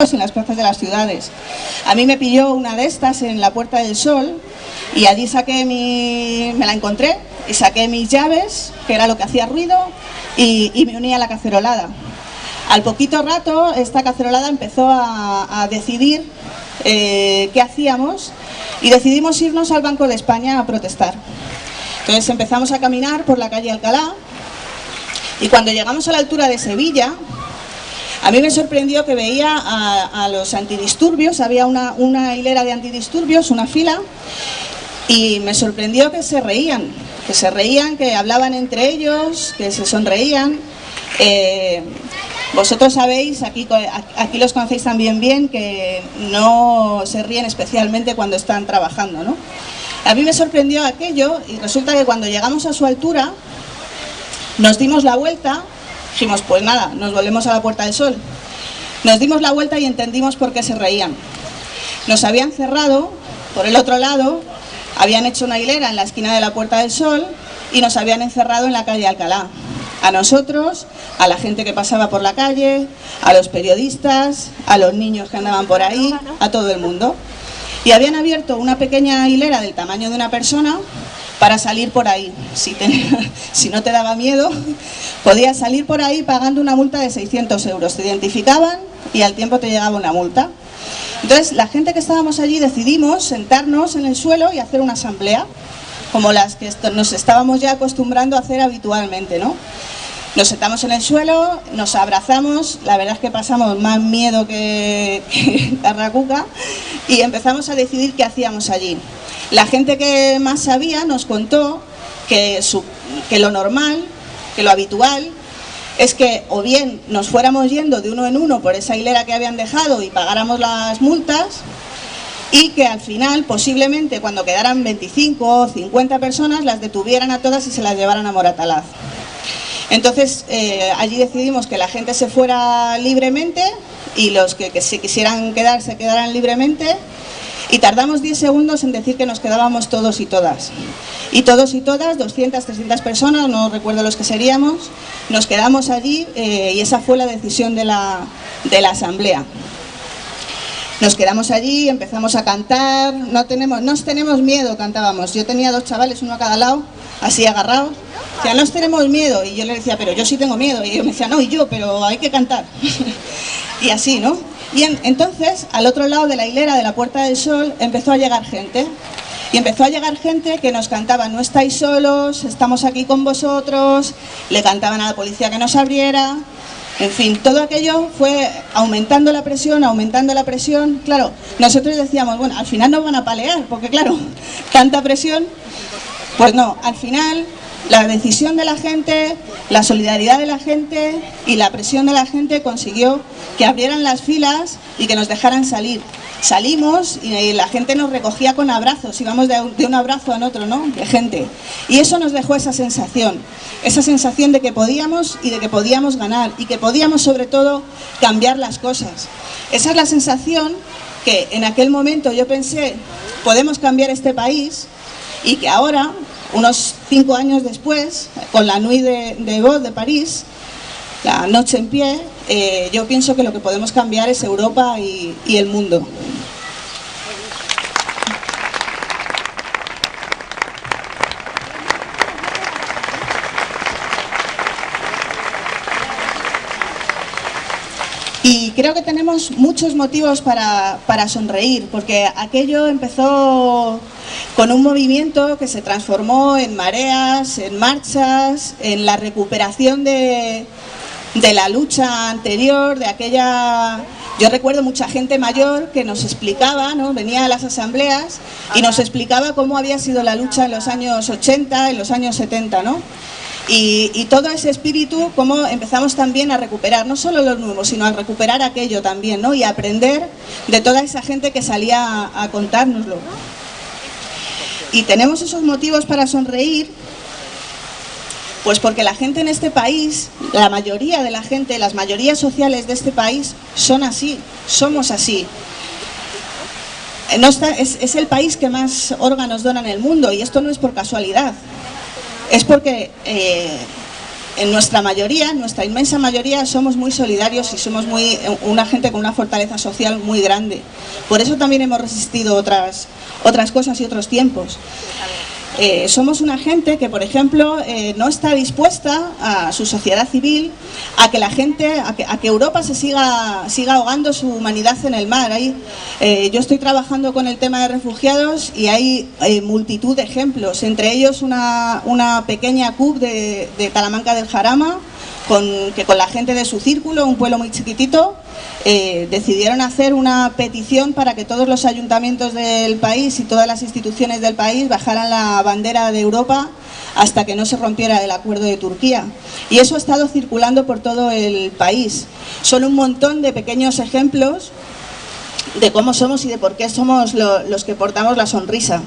pueblos y en las plazas de las ciudades. A mí me pilló una de estas en la Puerta del Sol y allí me la encontré y saqué mis llaves, que era lo que hacía ruido, y me uní a la cacerolada. Al poquito rato esta cacerolada empezó a decidir qué hacíamos y decidimos irnos al Banco de España a protestar. Entonces empezamos a caminar por la calle Alcalá y cuando llegamos a la altura de Sevilla, a mí me sorprendió que veía a los antidisturbios, había una hilera de antidisturbios, una fila, y me sorprendió que se reían, que hablaban entre ellos, que se sonreían. Vosotros sabéis, aquí los conocéis también bien, que no se ríen especialmente cuando están trabajando, ¿no? A mí me sorprendió aquello y resulta que cuando llegamos a su altura nos dimos la vuelta, dijimos pues nada, nos volvemos a la Puerta del Sol. Nos dimos la vuelta y entendimos por qué se reían. Nos habían cerrado por el otro lado, habían hecho una hilera en la esquina de la Puerta del Sol y nos habían encerrado en la calle Alcalá. A nosotros, a la gente que pasaba por la calle, a los periodistas, a los niños que andaban por ahí, a todo el mundo. Y habían abierto una pequeña hilera del tamaño de una persona para salir por ahí. Si no te daba miedo, podías salir por ahí pagando una multa de 600 euros. Te identificaban y al tiempo te llegaba una multa. Entonces, la gente que estábamos allí decidimos sentarnos en el suelo y hacer una asamblea, como las que nos estábamos ya acostumbrando a hacer habitualmente, ¿no? Nos sentamos en el suelo, nos abrazamos, la verdad es que pasamos más miedo que la racuca y empezamos a decidir qué hacíamos allí. La gente que más sabía nos contó que lo normal, que lo habitual, es que o bien nos fuéramos yendo de uno en uno por esa hilera que habían dejado y pagáramos las multas, y que al final, posiblemente, cuando quedaran 25 o 50 personas, las detuvieran a todas y se las llevaran a Moratalaz. Entonces, allí decidimos que la gente se fuera libremente y los que se quisieran quedar, se quedaran libremente. Y tardamos 10 segundos en decir que nos quedábamos todos y todas. Y todos y todas, 200, 300 personas, no recuerdo los que seríamos, nos quedamos allí y esa fue la decisión de la asamblea. Nos quedamos allí, empezamos a cantar, no tenemos miedo, cantábamos. Yo tenía 2 chavales, uno a cada lado, así agarrados. Ya no tenemos miedo, y yo le decía, pero yo sí tengo miedo. Y yo me decía, no, y yo, pero hay que cantar. Y así, ¿no? Y entonces, al otro lado de la hilera de la Puerta del Sol, empezó a llegar gente. Y empezó a llegar gente que nos cantaba, no estáis solos, estamos aquí con vosotros. Le cantaban a la policía que nos abriera. En fin, todo aquello fue aumentando la presión. Claro, nosotros decíamos, bueno, al final nos van a palear, porque claro, tanta presión. Pues no, al final la decisión de la gente, la solidaridad de la gente y la presión de la gente consiguió que abrieran las filas y que nos dejaran salir. Salimos y la gente nos recogía con abrazos, íbamos de un abrazo a otro, ¿no? De gente. Y eso nos dejó esa sensación de que podíamos y de que podíamos ganar y que podíamos sobre todo cambiar las cosas. Esa es la sensación que en aquel momento yo pensé, podemos cambiar este país, y que ahora, unos 5 años después, con la Nuit de Voz de París, la noche en pie, yo pienso que lo que podemos cambiar es Europa y el mundo. Y creo que tenemos muchos motivos para sonreír, porque aquello empezó con un movimiento que se transformó en mareas, en marchas, en la recuperación de la lucha anterior, de aquella... Yo recuerdo mucha gente mayor que nos explicaba, ¿no? Venía a las asambleas y nos explicaba cómo había sido la lucha en los años 80, en los años 70, ¿no? Y todo ese espíritu, cómo empezamos también a recuperar, no solo lo nuevo, sino a recuperar aquello también, ¿no? Y a aprender de toda esa gente que salía a contárnoslo. Y tenemos esos motivos para sonreír, pues porque la gente en este país, la mayoría de la gente, las mayorías sociales de este país son así, somos así. Es el país que más órganos dona en el mundo, y esto no es por casualidad. Es porque en nuestra mayoría, en nuestra inmensa mayoría, somos muy solidarios y somos una gente con una fortaleza social muy grande. Por eso también hemos resistido otras cosas y otros tiempos. Somos una gente que, por ejemplo, no está dispuesta a su sociedad civil a que la gente, a que Europa se siga ahogando su humanidad en el mar. Yo estoy trabajando con el tema de refugiados y hay multitud de ejemplos, entre ellos una pequeña CUP de Talamanca del Jarama, que con la gente de su círculo, un pueblo muy chiquitito, decidieron hacer una petición para que todos los ayuntamientos del país y todas las instituciones del país bajaran la bandera de Europa hasta que no se rompiera el acuerdo de Turquía. Y eso ha estado circulando por todo el país. Son un montón de pequeños ejemplos de cómo somos y de por qué somos los que portamos la sonrisa.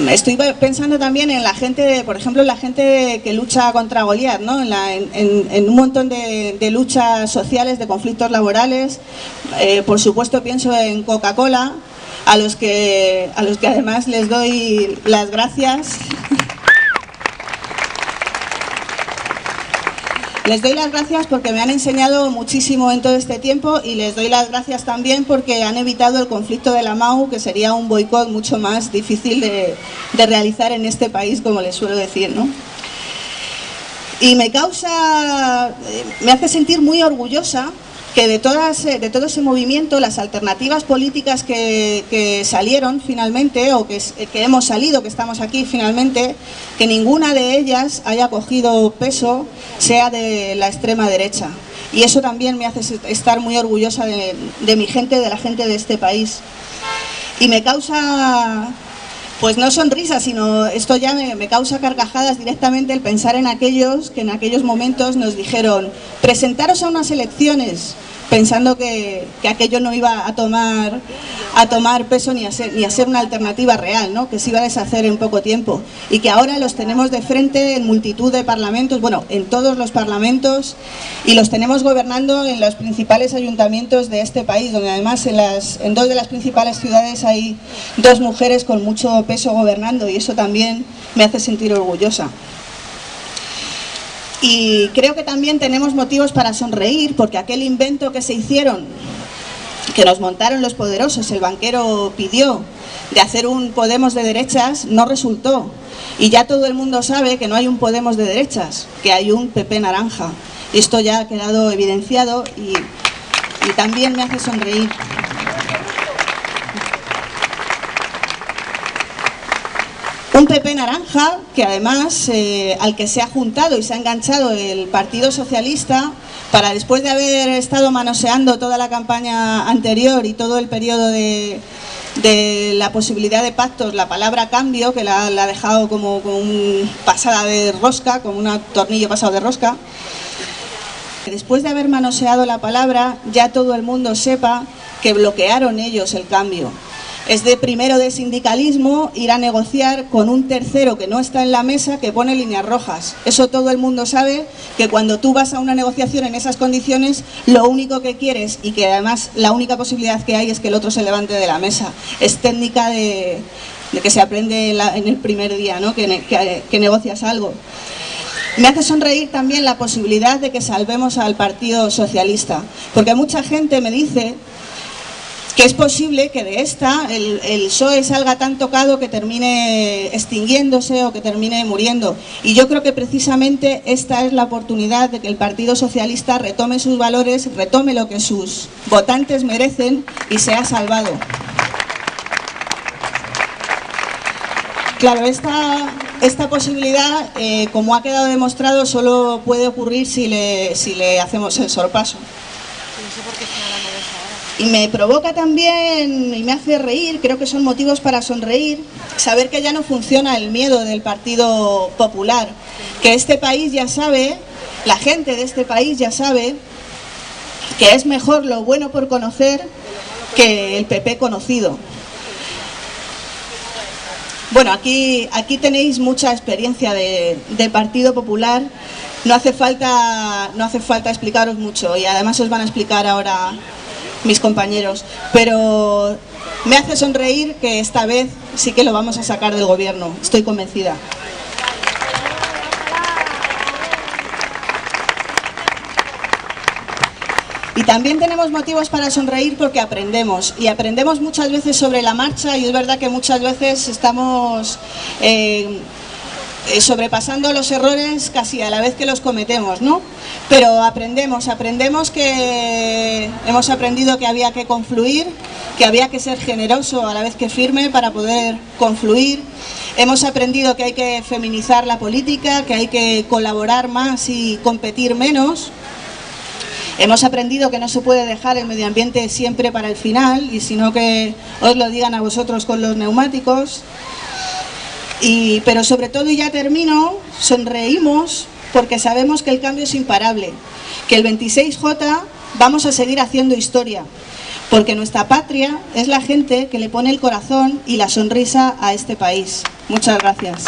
Estoy pensando también en la gente, por ejemplo, en la gente que lucha contra Goliat, ¿no? En un montón de luchas sociales, de conflictos laborales. Por supuesto pienso en Coca-Cola, a los que además les doy las gracias. Les doy las gracias porque me han enseñado muchísimo en todo este tiempo y les doy las gracias también porque han evitado el conflicto de la MAU, que sería un boicot mucho más difícil de realizar en este país, como les suelo decir, ¿no? Y me hace sentir muy orgullosa que de todo ese movimiento, las alternativas políticas que salieron finalmente, o que hemos salido, que estamos aquí finalmente, que ninguna de ellas haya cogido peso, sea de la extrema derecha. Y eso también me hace estar muy orgullosa de mi gente, de la gente de este país. Y me causa, pues no sonrisas, sino esto ya me causa carcajadas directamente el pensar en aquellos que en aquellos momentos nos dijeron: presentaros a unas elecciones, pensando que aquello no iba a tomar peso ni a ser una alternativa real, ¿no? Que se iba a deshacer en poco tiempo, y que ahora los tenemos de frente en multitud de parlamentos, bueno, en todos los parlamentos, y los tenemos gobernando en los principales ayuntamientos de este país, donde además en dos de las principales ciudades hay dos mujeres con mucho peso gobernando, y eso también me hace sentir orgullosa. Y creo que también tenemos motivos para sonreír, porque aquel invento que se hicieron, que nos montaron los poderosos, el banquero pidió, de hacer un Podemos de derechas, no resultó. Y ya todo el mundo sabe que no hay un Podemos de derechas, que hay un PP naranja. Y esto ya ha quedado evidenciado y también me hace sonreír. Un PP naranja que además al que se ha juntado y se ha enganchado el Partido Socialista para, después de haber estado manoseando toda la campaña anterior y todo el periodo de la posibilidad de pactos, la palabra cambio, que la ha dejado como un pasada de rosca, como un tornillo pasado de rosca. Después de haber manoseado la palabra, ya todo el mundo sepa que bloquearon ellos el cambio. Es primero de sindicalismo ir a negociar con un tercero que no está en la mesa, que pone líneas rojas. Eso todo el mundo sabe, que cuando tú vas a una negociación en esas condiciones, lo único que quieres, y que además la única posibilidad que hay, es que el otro se levante de la mesa. Es técnica de que se aprende en el primer día, ¿no? que negocias algo. Me hace sonreír también la posibilidad de que salvemos al Partido Socialista, porque mucha gente me dice que es posible que de el PSOE salga tan tocado que termine extinguiéndose o que termine muriendo. Y yo creo que precisamente esta es la oportunidad de que el Partido Socialista retome sus valores, retome lo que sus votantes merecen y sea salvado. Claro, esta posibilidad, como ha quedado demostrado, solo puede ocurrir si le hacemos el sorpaso. No sé por qué estoy hablando de eso ahora. Y me provoca también, y me hace reír, creo que son motivos para sonreír, saber que ya no funciona el miedo del Partido Popular, que este país ya sabe, la gente de este país ya sabe, que es mejor lo bueno por conocer que el PP conocido. Bueno, aquí tenéis mucha experiencia de Partido Popular, no hace falta explicaros mucho, y además os van a explicar ahora mis compañeros, pero me hace sonreír que esta vez sí que lo vamos a sacar del gobierno, estoy convencida. Y también tenemos motivos para sonreír porque aprendemos, y aprendemos muchas veces sobre la marcha, y es verdad que muchas veces estamos sobrepasando los errores casi a la vez que los cometemos, ¿no? Pero aprendemos que hemos aprendido que había que confluir, que había que ser generoso a la vez que firme para poder confluir. Hemos aprendido que hay que feminizar la política, que hay que colaborar más y competir menos. Hemos aprendido que no se puede dejar el medio ambiente siempre para el final, y sino que os lo digan a vosotros con los neumáticos. Pero sobre todo, y ya termino, sonreímos porque sabemos que el cambio es imparable, que el 26J vamos a seguir haciendo historia, porque nuestra patria es la gente que le pone el corazón y la sonrisa a este país. Muchas gracias.